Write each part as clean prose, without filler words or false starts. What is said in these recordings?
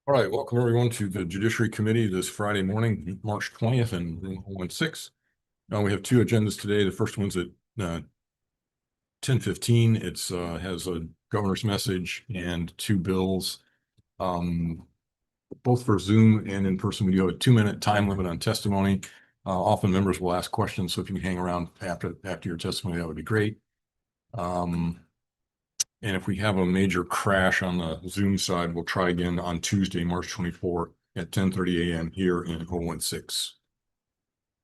All right, welcome everyone to the Judiciary Committee this Friday morning, March 20th in room 116. We have two agendas today. The first one's at 10:15. It's has a governor's message and two bills, both for Zoom and in person. We do have a 2-minute time limit on testimony. Often members will ask questions, so if you can hang around after your testimony, that would be great. And if we have a major crash on the Zoom side, we'll try again on Tuesday, March 24 at 10:30 a.m. here in 016.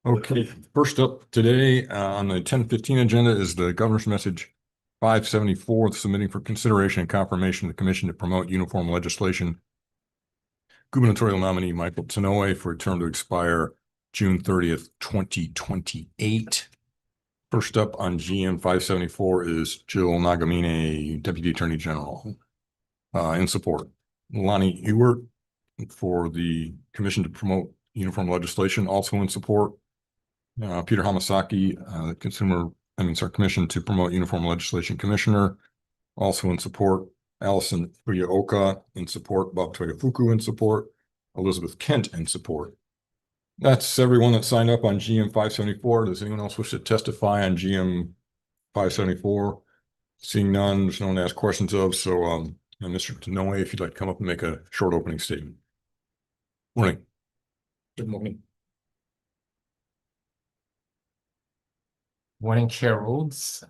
Okay, first up today on the 10:15 agenda is the governor's message 574, submitting for consideration and confirmation of the commission to promote uniform legislation. Gubernatorial nominee Michael Tanoe for a term to expire June 30th, 2028. First up on GM 574 is Jill Nagamine, Deputy Attorney General. In support. Lonnie Ewert for the Commission to Promote Uniform Legislation, also in support. Peter Hamasaki, Commission to Promote Uniform Legislation Commissioner, also in support. Allison Uyaoka in support. Bob Toyofuku in support. Elizabeth Kent in support. That's everyone that signed up on GM 574. Does anyone else wish to testify on GM 574? Seeing none, there's no one to ask questions of. So, Mr. Tanoe, if you'd like to come up and make a short opening statement. Morning. Good morning. Morning, Chair Rhodes,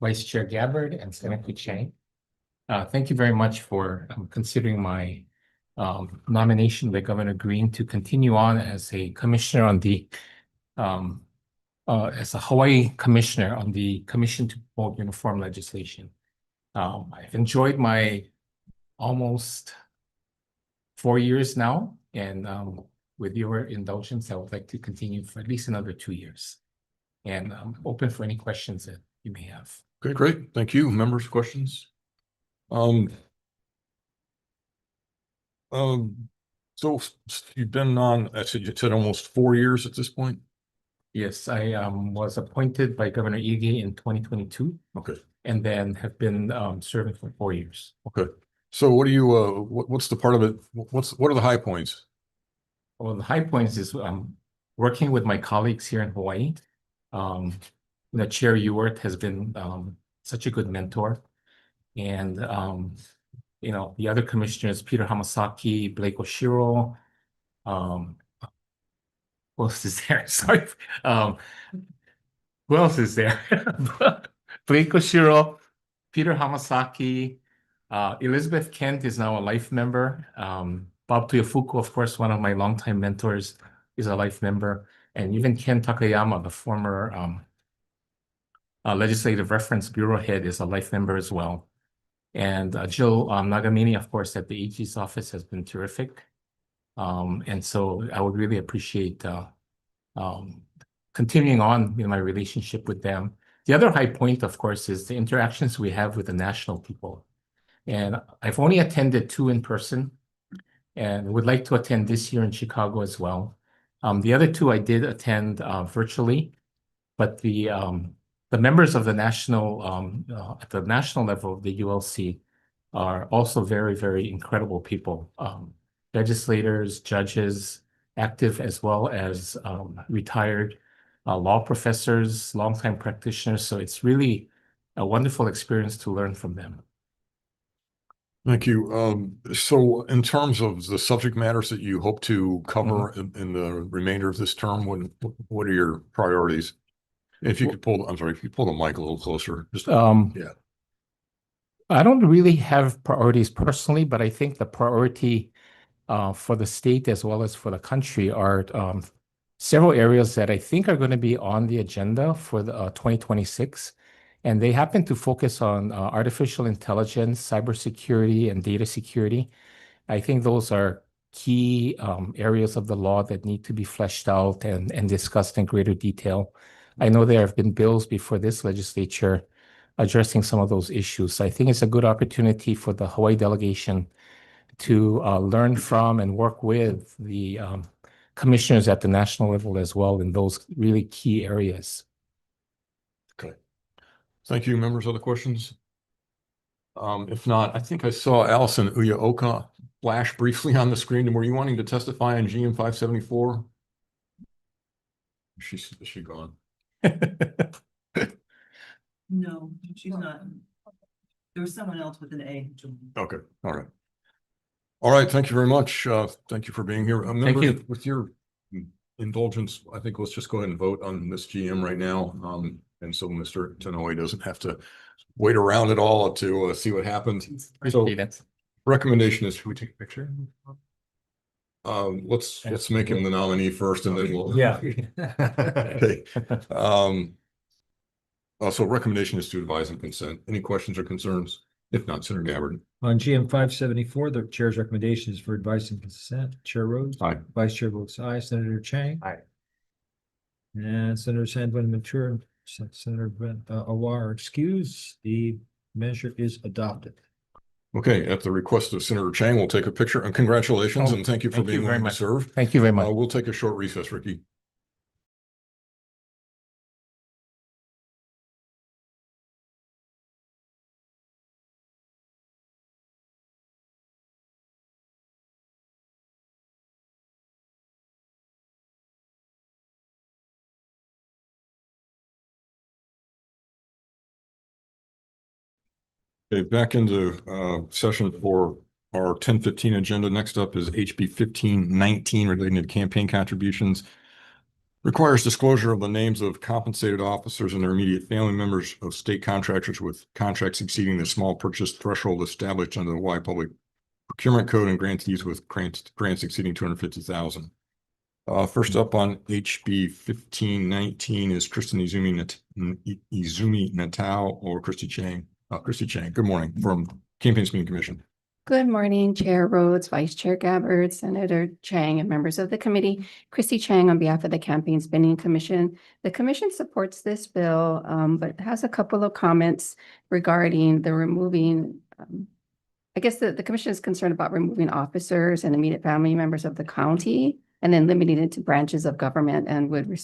Vice Chair Gabbard, and Senator Chang. Thank you very much for considering my nomination by Governor Green to continue on as a commissioner on the as a Hawaii commissioner on the Commission to Promote Uniform Legislation. I've enjoyed my almost 4 years now, and with your indulgence, I would like to continue for at least another 2 years. And I'm open for any questions that you may have. Okay, great. Thank you. Members, questions? So you've been on, you said almost 4 years at this point? Yes, I was appointed by Governor Ige in 2022. Okay. And then have been serving for 4 years. Okay. So what do you what's the part of it? What are the high points? Well, the high points is working with my colleagues here in Hawaii. Chair Ewert has been such a good mentor. And the other commissioners, Peter Hamasaki, Blake Oshiro, who else is there? Sorry. Who else is there? Blake Oshiro, Peter Hamasaki, Elizabeth Kent is now a life member. Bob Toyofuku, of course, one of my longtime mentors, is a life member. And even Ken Takayama, the former Legislative Reference Bureau head, is a life member as well. And Jill Nagamine, of course, at the AG's office has been terrific. And so I would really appreciate continuing on in my relationship with them. The other high point, of course, is the interactions we have with the national people. And I've only attended 2 in person and would like to attend this year in Chicago as well. The other 2 I did attend virtually, but the members of the national, at the national level of the ULC are also very, very incredible people. Legislators, judges, active as well as retired law professors, longtime practitioners. So it's really a wonderful experience to learn from them. Thank you. So in terms of the subject matters that you hope to cover in the remainder of this term, what are your priorities? If you could pull, I'm sorry, if you pull the mic a little closer. Just yeah. I don't really have priorities personally, but I think the priority for the state as well as for the country are several areas that I think are going to be on the agenda for the 2026. And they happen to focus on artificial intelligence, cybersecurity, and data security. I think those are key areas of the law that need to be fleshed out and discussed in greater detail. I know there have been bills before this legislature addressing some of those issues. So I think it's a good opportunity for the Hawaii delegation to learn from and work with the commissioners at the national level as well in those really key areas. Okay. Thank you. Members, other questions? If not, I think I saw Allison Uyaoka flash briefly on the screen? Were you wanting to testify on GM 574? Is she gone? No, she's not. There was someone else with an A. Okay, all right. All right, thank you very much. Thank you for being here. Members, you. with your indulgence, I think let's just go ahead and vote on this GM right now. And so Mr. Tanoe doesn't have to wait around at all to see what happens. So recommendation is, should we take a picture? Let's make him the nominee first and then we'll. Yeah. Okay. So recommendation is to advise and consent. Any questions or concerns? If not, Senator Gabbard. On GM 574, the chair's recommendation is for advice and consent. Chair Rhodes. Aye. Vice Chair votes aye. Senator Chang. Aye. And Senator Sanjuan Mature, Senator Awar excused. The measure is adopted. Okay, at the request of Senator Chang, we'll take a picture and congratulations and thank you for thank you being very willing to much. serve. Thank you very much. We'll take a short recess, Ricky. Okay, back into session for our 10:15 agenda. Next up is HB 1519 relating to campaign contributions. Requires disclosure of the names of compensated officers and their immediate family members of state contractors with contracts exceeding the small purchase threshold established under the Hawaii Public Procurement Code and grantees with grants exceeding 250,000. First up on HB 1519 is Kristen Izumi Natao or Christy Chang. Christy Chang, good morning, from Campaign Spending Commission. Good morning, Chair Rhodes, Vice Chair Gabbard, Senator Chang, and members of the committee. Christy Chang on behalf of the Campaign Spending Commission. The commission supports this bill, but has a couple of comments regarding the removing. I guess the commission is concerned about removing officers and immediate family members of the county and then limiting it to branches of government, and would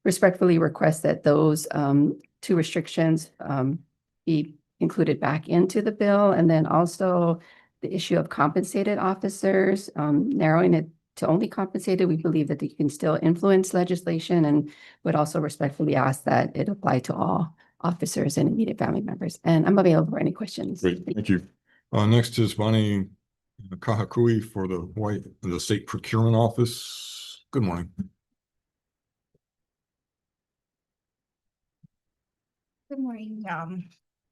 respectfully request that those two restrictions be included back into the bill. And then also the issue of compensated officers, narrowing it to only compensated. We believe that you can still influence legislation, and would also respectfully ask that it apply to all officers and immediate family members. And I'm available for any questions. Great, thank you. Next is Bonnie Kahakui for the State Procurement Office. Good morning. Good morning,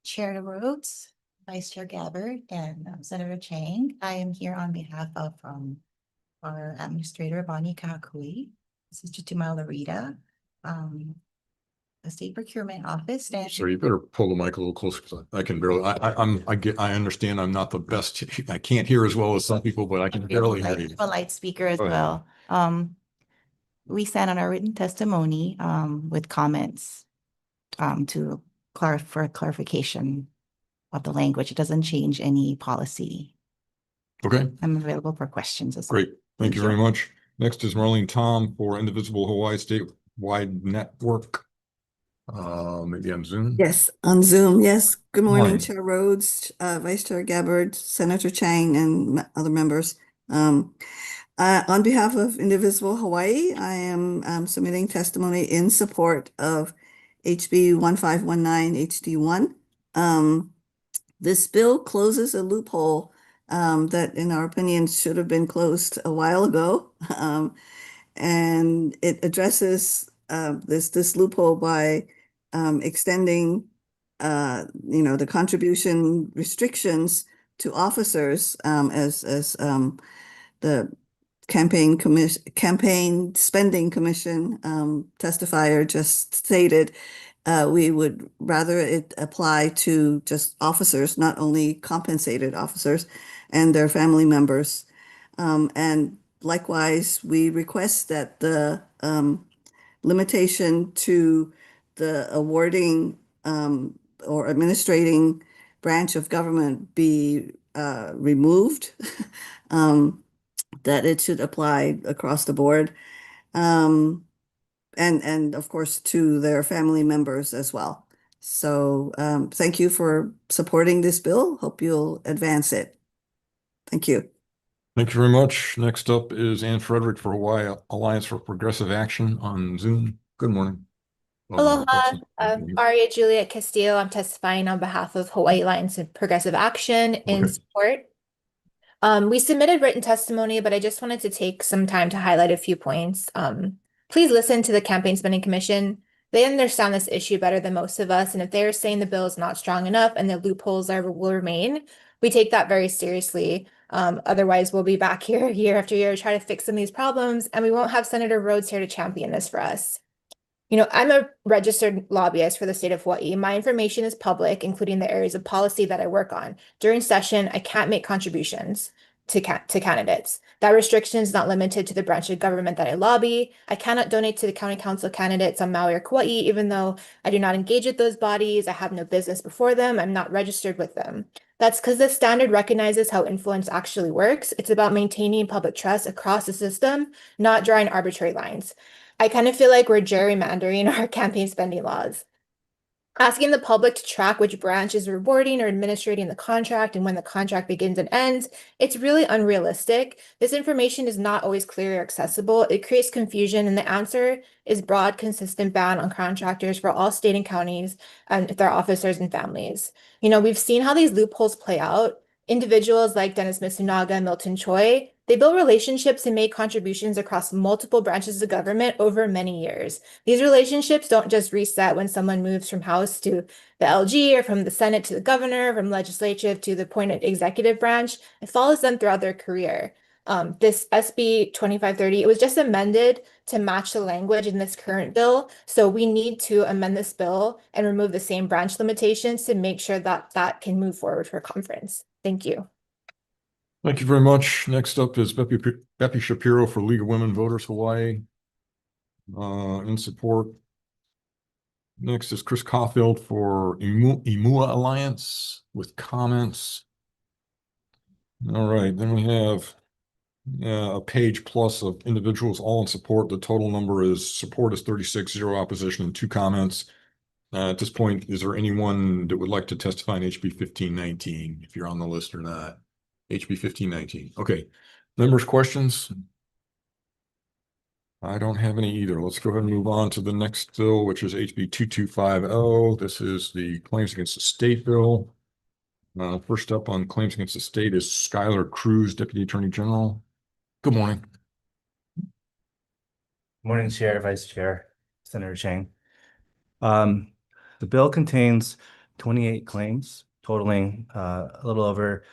Chair Rhodes, Vice Chair Gabbard, and Senator Chang. I am here on behalf of our Administrator Bonnie Kakui. This is Chitumala Larita, the State Procurement Office. Sir, you better pull the mic a little closer because I can barely. I understand I'm not the best. I can't hear as well as some people, but I can barely hear you. A light speaker as Go ahead. well. We stand on our written testimony with comments for clarification of the language. It doesn't change any policy. Okay, I'm available for questions as well. great. Thank you very much. Next is Marlene Tom for Indivisible Hawaii Statewide Network. Maybe on Zoom. Yes, on Zoom. Yes. Good morning, Morning. Chair Rhodes, Vice Chair Gabbard, Senator Chang, and other members. On behalf of Indivisible Hawaii, I am submitting testimony in support of HB 1519 HD1. This bill closes a loophole that, in our opinion, should have been closed a while ago, and it addresses this loophole by extending, the contribution restrictions to officers, as the Campaign Spending Commission testifier just stated. We would rather it apply to just officers, not only compensated officers and their family members. And likewise, we request that the limitation to the awarding or administrating branch of government be removed, that it should apply across the board. And of course to their family members as well. So thank you for supporting this bill. Hope you'll advance it. Thank you. Thank you very much. Next up is Ann Frederick for Hawaii Alliance for Progressive Action on Zoom. Good morning. Aloha, Welcome. Thank you. Aria Juliet Castillo. I'm testifying on behalf of Hawaii Alliance of Progressive Action in Okay. support. We submitted written testimony, but I just wanted to take some time to highlight a few points. Please listen to the Campaign Spending Commission. They understand this issue better than most of us, and if they're saying the bill is not strong enough and the loopholes will remain, we take that very seriously. Otherwise, we'll be back here year after year to try to fix some of these problems, and we won't have Senator Rhodes here to champion this for us. You know, I'm a registered lobbyist for the state of Hawaii. My information is public, including the areas of policy that I work on. During session, I can't make contributions to candidates. That restriction is not limited to the branch of government that I lobby. I cannot donate to the county council candidates on Maui or Kauai, even though I do not engage with those bodies. I have no business before them. I'm not registered with them. That's because the standard recognizes how influence actually works. It's about maintaining public trust across the system, not drawing arbitrary lines. I kind of feel like we're gerrymandering our campaign spending laws. Asking the public to track which branch is rewarding or administrating the contract and when the contract begins and ends, it's really unrealistic. This information is not always clear or accessible. It creates confusion, and the answer is broad, consistent ban on contractors for all state and counties and their officers and families. You know, we've seen how these loopholes play out. Individuals like Dennis Mitsunaga and Milton Choi, they build relationships and make contributions across multiple branches of government over many years. These relationships don't just reset when someone moves from House to the LG or from the Senate to the governor, from legislative to the appointed executive branch. It follows them throughout their career. This SB 2530, it was just amended to match the language in this current bill. So we need to amend this bill and remove the same branch limitations to make sure that that can move forward for conference. Thank you. Thank you very much. Next up is Beppy Shapiro for League of Women Voters Hawaii. In support. Next is Chris Caulfield for Imua Alliance with comments. All right, then we have a page plus of individuals all in support. The total number is support is 36, 0 opposition, and 2 comments. At this point, is there anyone that would like to testify in HB 1519, if you're on the list or not? HB 1519. Okay. Members' questions? I don't have any either. Let's go ahead and move on to the next bill, which is HB 2250. This is the Claims Against the State bill. First up on Claims Against the State is Skylar Cruz, Deputy Attorney General. Good morning. Morning, Chair, Vice Chair, Senator Chang. The bill contains 28 claims totaling a little over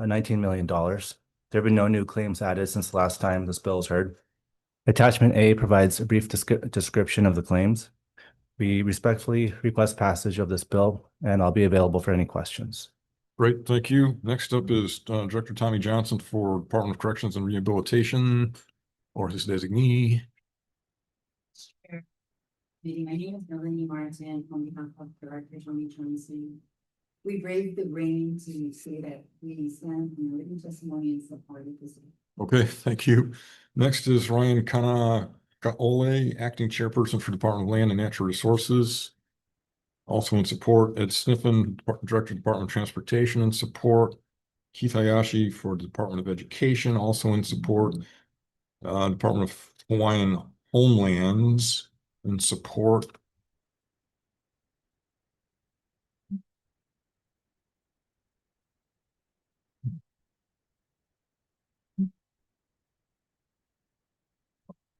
$19 million. There have been no new claims added since the last time this bill was heard. Attachment A provides a brief description of the claims. We respectfully request passage of this bill, and I'll be available for any questions. Great, thank you. Next up is Director Tommy Johnson for Department of Corrections and Rehabilitation, or his designee. My name is Melanie Martin on behalf of Director Tommy Johnson. We braved the rain to say that we stand in written testimony in support of this. Okay, thank you. Next is Ryan Kanakaole, Acting Chairperson for Department of Land and Natural Resources. Also in support, Ed Sniffen, Director of Department of Transportation in support. Keith Hayashi for the Department of Education, also in support. Department of Hawaiian Homelands in support.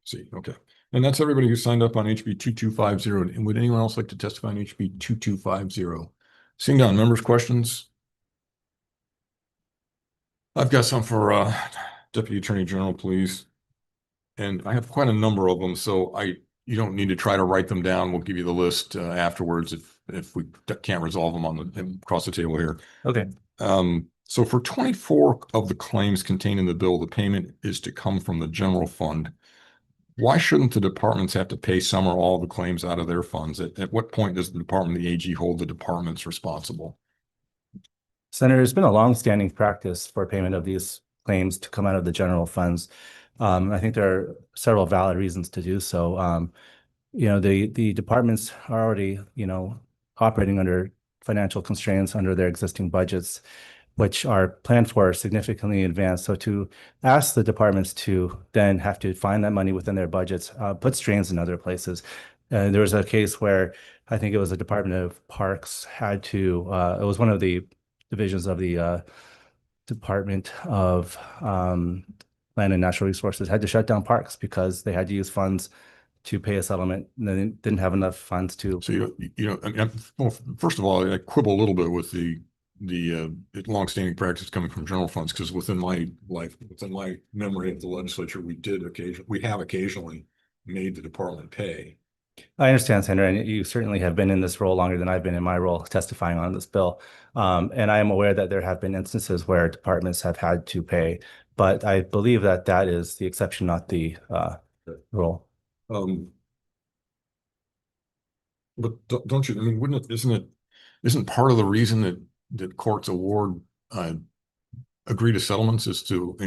See, okay. And that's everybody who signed up on HB 2250. And would anyone else like to testify on HB 2250? Seeing none, members' questions? I've got some for Deputy Attorney General, please. And I have quite a number of them, so you don't need to try to write them down. We'll give you the list afterwards if we can't resolve them across the table here. Okay. So for 24 of the claims contained in the bill, the payment is to come from the general fund. Why shouldn't the departments have to pay some or all of the claims out of their funds? At what point does the Department of the AG hold the departments responsible? Senator, it's been a long-standing practice for payment of these claims to come out of the general funds. I think there are several valid reasons to do so. The departments are already, operating under financial constraints under their existing budgets. which are planned for significantly in advance. So to ask the departments to then have to find that money within their budgets puts strains in other places. There was a case where I think it was the Department of Parks had to, it was one of the divisions of the Department of Land and Natural Resources had to shut down parks because they had to use funds to pay a settlement and they didn't have enough funds to. So, I mean, well, first of all, I quibble a little bit with the longstanding practice coming from general funds, because within my memory of the legislature, we have occasionally made the department pay. I understand, Senator, and you certainly have been in this role longer than I've been in my role testifying on this bill. And I am aware that there have been instances where departments have had to pay, but I believe that that is the exception, not the rule. But don't you, I mean, isn't part of the reason that courts award agree to settlements is to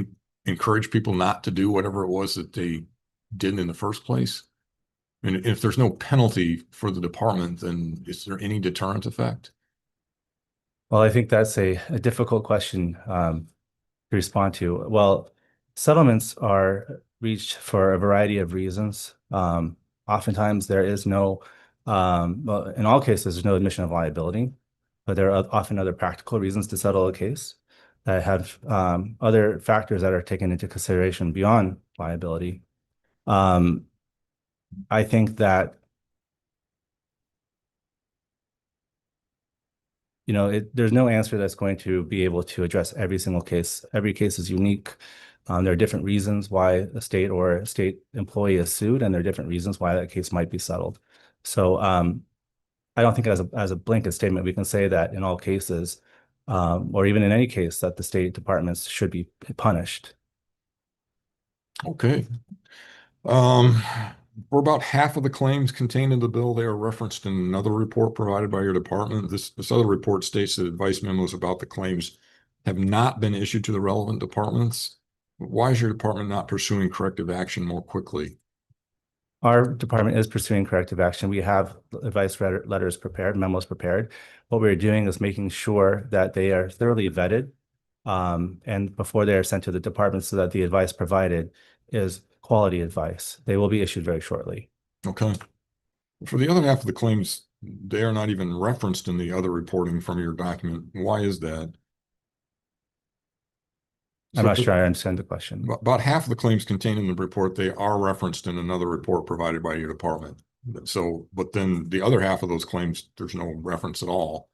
encourage people not to do whatever it was that they did in the first place? And if there's no penalty for the department, then is there any deterrent effect? Well, I think that's a difficult question to respond to. Well, settlements are reached for a variety of reasons. Oftentimes there is no, well, in all cases, there's no admission of liability, but there are often other practical reasons to settle a case that have other factors that are taken into consideration beyond liability. I think that, there's no answer that's going to be able to address every single case. Every case is unique. There are different reasons why a state or a state employee is sued, and there are different reasons why that case might be settled. So I don't think as a blanket statement, we can say that in all cases, or even in any case, that the state departments should be punished. Okay. For about half of the claims contained in the bill, they are referenced in another report provided by your department. This other report states that advice memos about the claims have not been issued to the relevant departments. Why is your department not pursuing corrective action more quickly? Our department is pursuing corrective action. We have advice letters prepared, memos prepared. What we're doing is making sure that they are thoroughly vetted and before they are sent to the department so that the advice provided is quality advice. They will be issued very shortly. Okay. For the other half of the claims, they are not even referenced in the other reporting from your document. Why is that? I'm not sure I understand the question. About half of the claims contained in the report, they are referenced in another report provided by your department. So, but then the other half of those claims, there's no reference at all.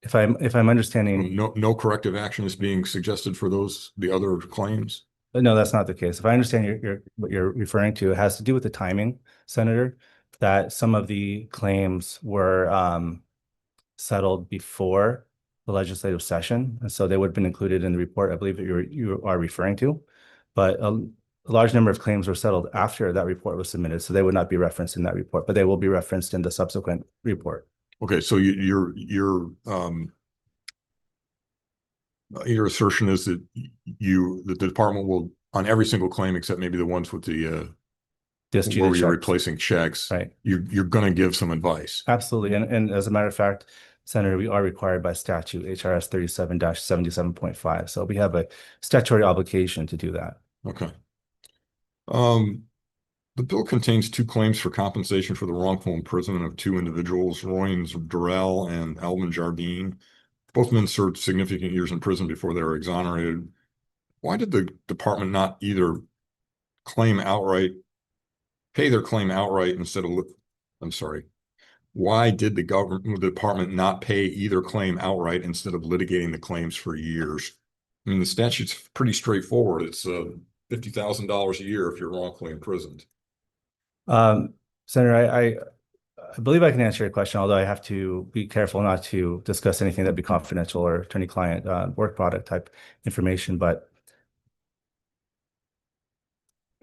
If I'm understanding, no corrective action is being suggested for the other claims. No, that's not the case. If I understand what you're referring to, it has to do with the timing, Senator, that some of the claims were settled before the legislative session. And so they would have been included in the report, I believe that you are referring to. But a large number of claims were settled after that report was submitted. So they would not be referenced in that report, but they will be referenced in the subsequent report. Okay, so your assertion is that the department will, on every single claim except maybe the ones with the where you're replacing checks, right? You're going to give some advice. Absolutely, and as a matter of fact, Senator, we are required by statute, HRS 37-77.5. So we have a statutory obligation to do that. Okay. The bill contains 2 claims for compensation for the wrongful imprisonment of 2 individuals, Royans Durrell and Alvin Jardine. Both men served significant years in prison before they were exonerated. Why did the department not either pay their claim outright instead of, why did the department not pay either claim outright instead of litigating the claims for years? I mean, the statute's pretty straightforward. It's $50,000 a year if you're wrongfully imprisoned. Senator, I believe I can answer your question, although I have to be careful not to discuss anything that'd be confidential or attorney-client work product type information. But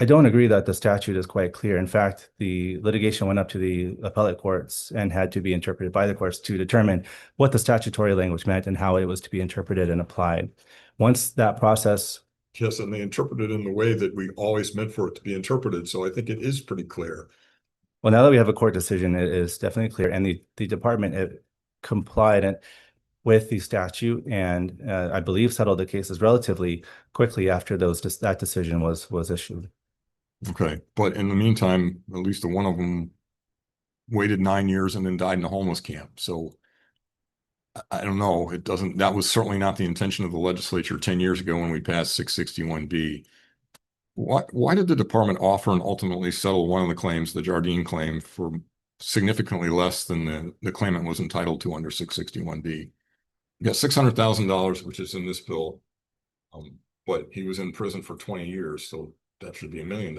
I don't agree that the statute is quite clear. In fact, the litigation went up to the appellate courts and had to be interpreted by the courts to determine what the statutory language meant and how it was to be interpreted and applied. Once that process... Yes, and they interpreted it in the way that we always meant for it to be interpreted. So I think it is pretty clear. Well, now that we have a court decision, it is definitely clear. And the department complied. And with the statute and I believe settled the cases relatively quickly after that decision was issued. Okay, but in the meantime, at least the one of them waited 9 years and then died in a homeless camp. So I don't know. That was certainly not the intention of the legislature 10 years ago when we passed 661B. Why did the department offer and ultimately settle one of the claims, the Jardine claim, for significantly less than the claimant was entitled to under 661B? You got $600,000, which is in this bill, but he was in prison for 20 years, so that should be $1 million.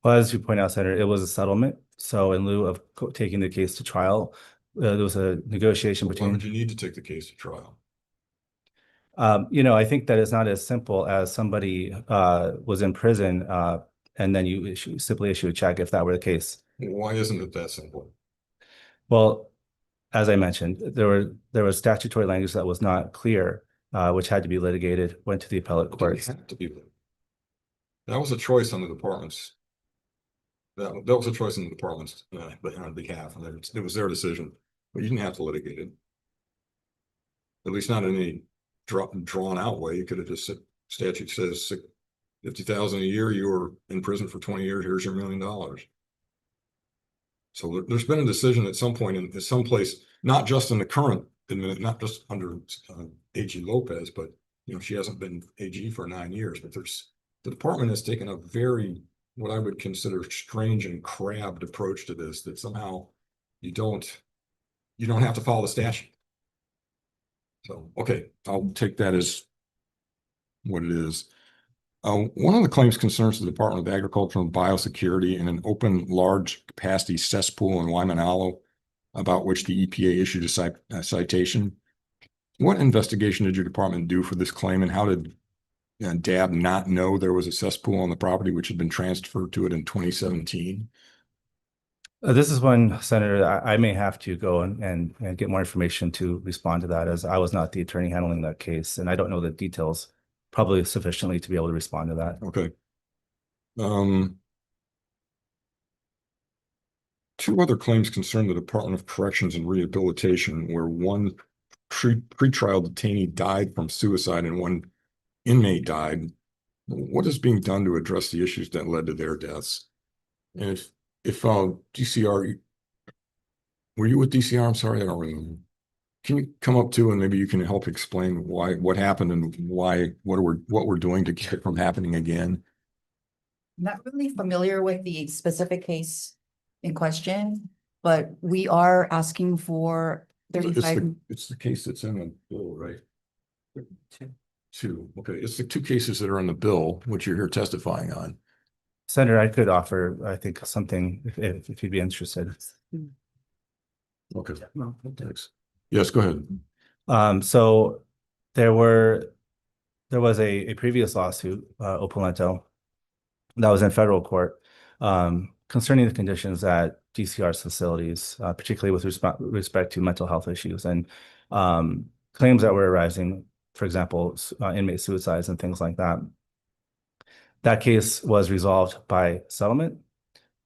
Well, as you point out, Senator, it was a settlement. So in lieu of taking the case to trial, there was a negotiation Why between. would you need to take the case to trial? I think that it's not as simple as somebody was in prison and then you simply issue a check if that were the case. Why isn't it that simple? Well, as I mentioned, there was statutory language that was not clear, which had to be litigated, went to the appellate It didn't courts. have to be. That was a choice on the department's. That was a choice on the department's on behalf, and it was their decision. But you didn't have to litigate it. At least not in any drawn out way. You could have just said, statute says $50,000 a year. You were in prison for 20 years. Here's your $1 million. So there's been a decision at some point in some place, not just in the current not just under AG Lopez, but she hasn't been AG for 9 years. But the department has taken a very, what I would consider, strange and crabbed approach to this, that somehow you don't have to follow the statute. So, okay, I'll take that as what it is. One of the claims concerns the Department of Agriculture and Biosecurity in an open, large capacity cesspool in Waimanalo, about which the EPA issued a citation. What investigation did your department do for this claim, and how did DAB not know there was a cesspool on the property which had been transferred to it in 2017? This is one, Senator, I may have to go and get more information to respond to that, as I was not the attorney handling that case, and I don't know the details probably sufficiently to be able to respond to that. Okay. Two other claims concern the Department of Corrections and Rehabilitation, where one pretrial detainee died from suicide and one inmate died. What is being done to address the issues that led to their deaths? And if DCR, were you with DCR? I'm sorry, I don't remember. Can you come up too, and maybe you can help explain what happened and what we're doing to get it from happening again? Not really familiar with the specific case in question, but we are asking for 35. It's the case that's in the bill, right? Two. Okay, it's the two cases that are in the bill, which you're here testifying on. Senator, I could offer, I think, something if you'd be interested. Okay, thanks. Yes, go ahead. So there was a previous lawsuit, Opulento, that was in federal court, concerning the conditions at DCR's facilities, particularly with respect to mental health issues and claims that were arising, for example, inmate suicides and things like that. That case was resolved by settlement,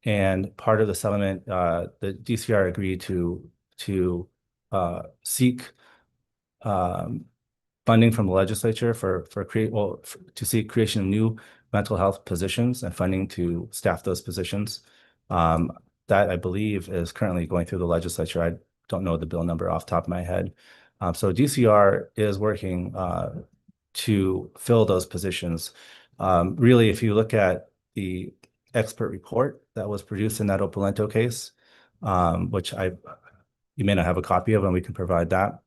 and part of the settlement, the DCR agreed to seek funding from the legislature to seek creation of new mental health positions and funding to staff those positions. That, I believe, is currently going through the legislature. I don't know the bill number off the top of my head. So DCR is working to fill those positions. Really, if you look at the expert report that was produced in that Opulento case, which you may not have a copy of, and we can provide that.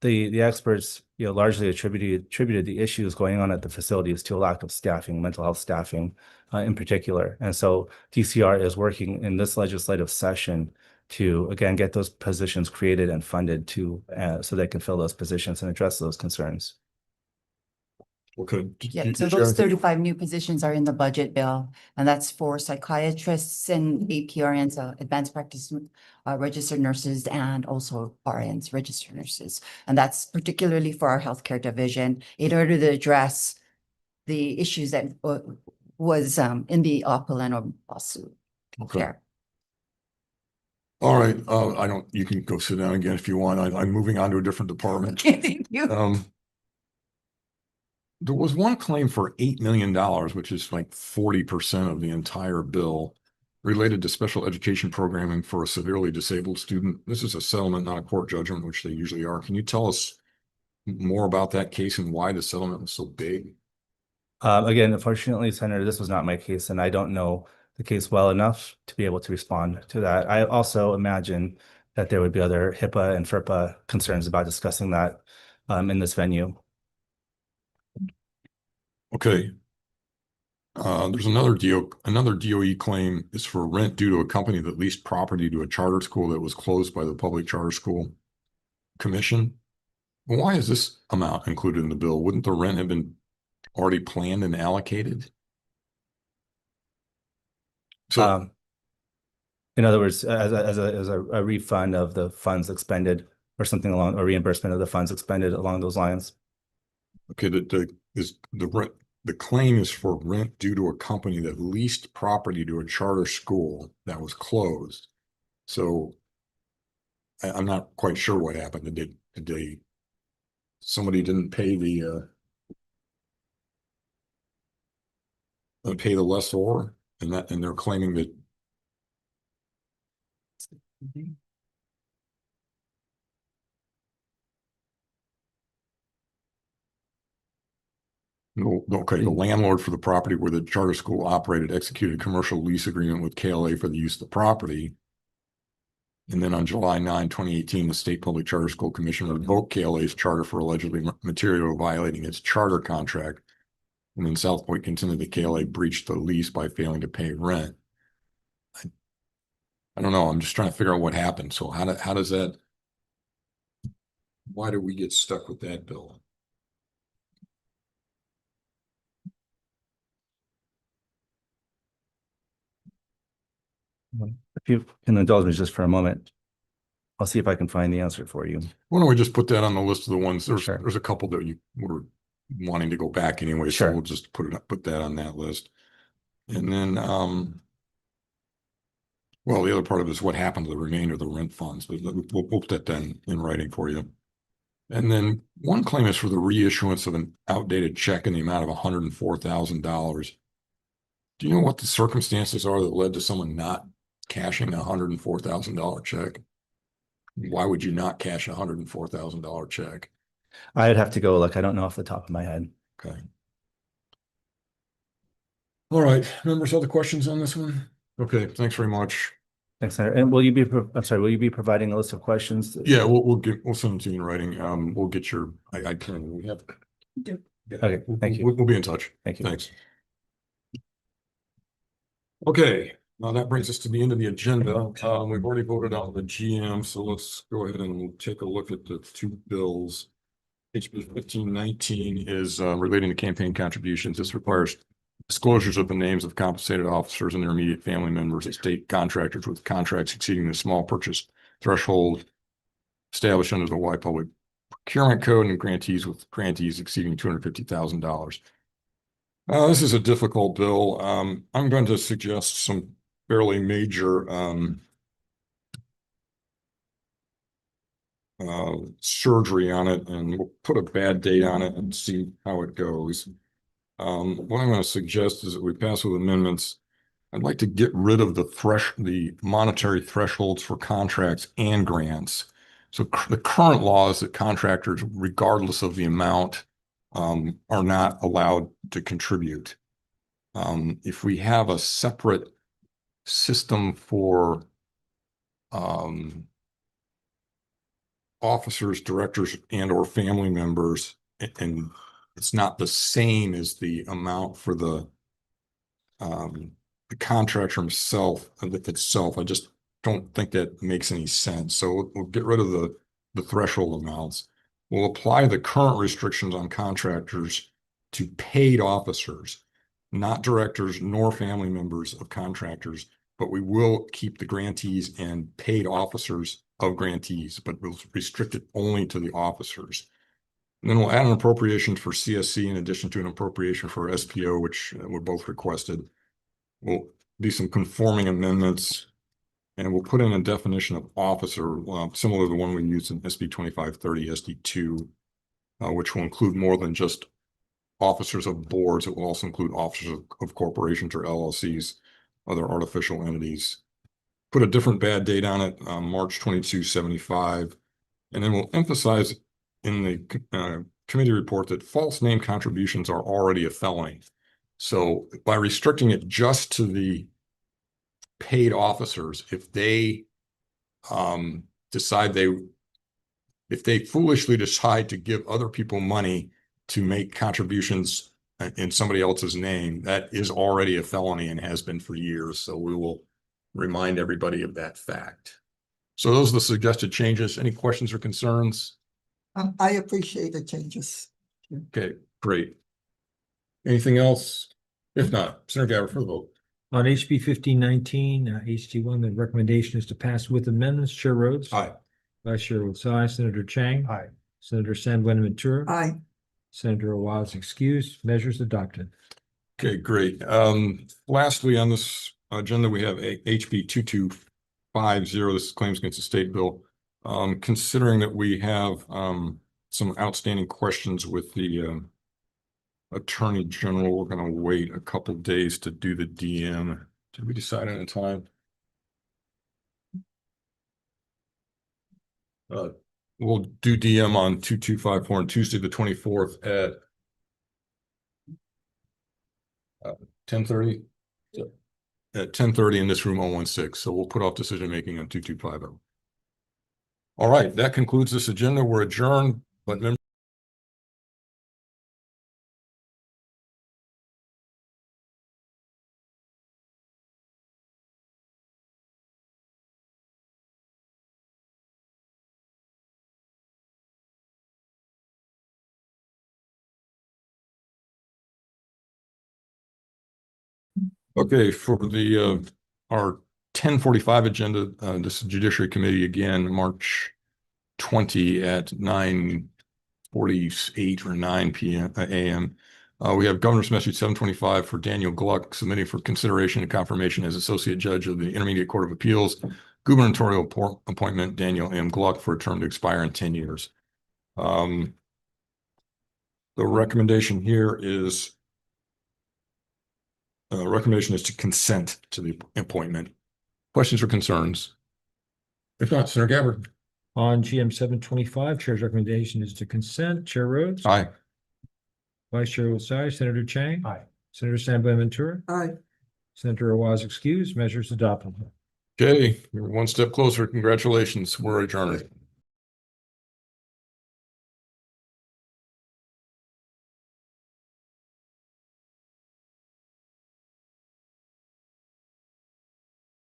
The experts, largely attributed the issues going on at the facilities to a lack of staffing, mental health staffing, in particular. And so DCR is working in this legislative session to, again, get those positions created and funded so they can fill those positions and address those concerns. Okay. Yeah, so those 35 new positions are in the budget bill, and that's for psychiatrists and APRNs, advanced practice registered nurses, and also RNs, registered nurses. And that's particularly for our healthcare division in order to address the issues that was in the Opulento lawsuit. Okay. There. All right, I don't, you can go sit down again if you want. I'm moving on to a different department. Thank you. There was one claim for $8 million, which is like 40% of the entire bill, related to special education programming for a severely disabled student. This is a settlement, not a court judgment, which they usually are. Can you tell us more about that case and why the settlement was so big? Again, unfortunately, Senator, this was not my case, and I don't know the case well enough to be able to respond to that. I also imagine that there would be other HIPAA and FERPA concerns about discussing that in this venue. Okay. There's another DOE claim is for rent due to a company that leased property to a charter school that was closed by the Public Charter School Commission. Why is this amount included in the bill? Wouldn't the rent have been already planned and allocated? So, in other words, as a refund of the funds expended or something along, or reimbursement of the funds expended along those lines. okay, the claim is for rent due to a company that leased property to a charter school that was closed. So I'm not quite sure what happened. Did somebody didn't pay the lessor, and they're claiming that no, okay, the landlord for the property where the charter school operated executed a commercial lease agreement with KLA for the use of the property. And then on July 9, 2018, the State Public Charter School Commission revoked KLA's charter for allegedly materially violating its charter contract. And then South Point contended that KLA breached the lease by failing to pay rent. I don't know. I'm just trying to figure out what happened. So how does that, why do we get stuck with that bill? If you can indulge me just for a moment, I'll see if I can find the answer for you. Why don't we just put that on the list of the ones? Sure. There's a couple that you were wanting to go back anyway, so Sure. we'll just put that on that list. And then, well, the other part of it is what happened to the remainder of the rent funds, but we'll put that then in writing for you. And then one claim is for the reissuance of an outdated check in the amount of $104,000. Do you know what the circumstances are that led to someone not cashing a $104,000 check? Why would you not cash a $104,000 check? I'd have to go look. I don't know off the top of my head. Okay. All right, members, other questions on this one? Okay, thanks very much. Thanks, Senator. And will you be, I'm sorry, will you be providing a list of questions? Yeah, we'll send them to you in writing. We'll get your, I can, we have. Okay, thank you. We'll be in touch. Thank you. Thanks. Okay, now that brings us to the end of the agenda. We've already voted on the GM, so let's go ahead and we'll take a look at the two bills. HB 1519 is relating to campaign contributions. This requires disclosures of the names of compensated officers and their immediate family members of state contractors with contracts exceeding the small purchase threshold established under the Hawaii Public Procurement Code, and grantees with grantees exceeding $250,000. This is a difficult bill. I'm going to suggest some fairly major surgery on it, and we'll put a bad date on it and see how it goes. What I'm going to suggest is that we pass with amendments. I'd like to get rid of the monetary thresholds for contracts and grants. So the current law is that contractors, regardless of the amount, are not allowed to contribute. If we have a separate system for officers, directors, and or family members, and it's not the same as the amount for the contractor himself itself. I just don't think that makes any sense. So we'll get rid of the threshold amounts. We'll apply the current restrictions on contractors to paid officers, not directors nor family members of contractors, but we will keep the grantees and paid officers of grantees, but we'll restrict it only to the officers. And then we'll add an appropriation for CSC in addition to an appropriation for SPO, which were both requested. We'll do some conforming amendments. And we'll put in a definition of officer, similar to the one we used in SB 2530 SD2, which will include more than just officers of boards. It will also include officers of corporations or LLCs, other artificial entities. Put a different bad date on it, March 2275. And then we'll emphasize in the committee report that false name contributions are already a felony. So by restricting it just to the paid officers, if they if they foolishly decide to give other people money to make contributions in somebody else's name, that is already a felony and has been for years. So we will remind everybody of that fact. So those are the suggested changes. Any questions or concerns? I appreciate the changes. Okay, great. Anything else? If not, Senator Gabbard for the vote. On HB 1519, HT1, the recommendation is to pass with amendments. Chair Rhodes. Aye. Vice Chair votes aye. Senator Chang. Aye. Senator San Buenaventura. Aye. Senator Awaz excused. Measures adopted. Okay, great. Lastly, on this agenda, we have a HB 2250. This is claims against the state bill. Considering that we have some outstanding questions with the Attorney General, we're going to wait a couple days to do the DM. Did we decide on a time? We'll do DM on 2254 on Tuesday, the 24th at 10:30. At 10:30 in this room 016. So we'll put off decision making on 2250. All right, that concludes this agenda. We're adjourned, but okay, for the our 10:45 agenda, this is Judiciary Committee again, March 20 at 9:48 or 9 p.m. a.m. We have Governor's Message 725 for Daniel Gluck, submitting for consideration and confirmation as Associate Judge of the Intermediate Court of Appeals. Gubernatorial appointment, Daniel M. Gluck, for a term to expire in 10 years. The recommendation here is to consent to the appointment. Questions or concerns? If not, Senator Gabbard. On GM 725, Chair's recommendation is to consent. Chair Rhodes. Aye. Vice Chair votes aye. Senator Chang. Aye. Senator San Buenaventura. Aye. Senator Awaz excused. Measures adopted. Okay, you're one step closer. Congratulations. We're adjourned.